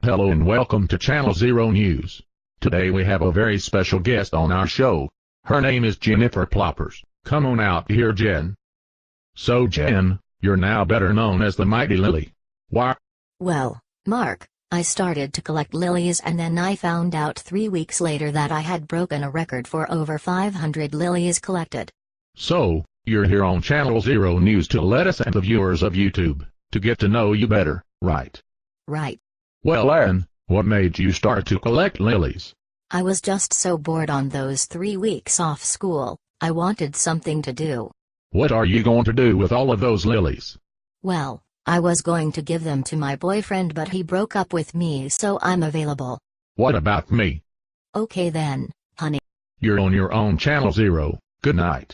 Hello and welcome to Channel Zero News. Today we have a very special guest on our show. Her name is Jennifer Ploppers. Come on out here, Jen. So Jen, you're now better known as the Mighty Lily. Why? Well, Mark, I started to collect lilies and then I found out 3 weeks later that I had broken a record for over 500 lilies collected. So, you're here on Channel Zero News to let us and the viewers of YouTube to get to know you better, right? Right. Well, Ann, what made you start to collect lilies? I was just so bored on those 3 weeks off school, I wanted something to do. What are you going to do with all of those lilies? Well, I was going to give them to my boyfriend but he broke up with me so I'm available. What about me? Okay then, honey. You're on your own Channel Zero. Good night.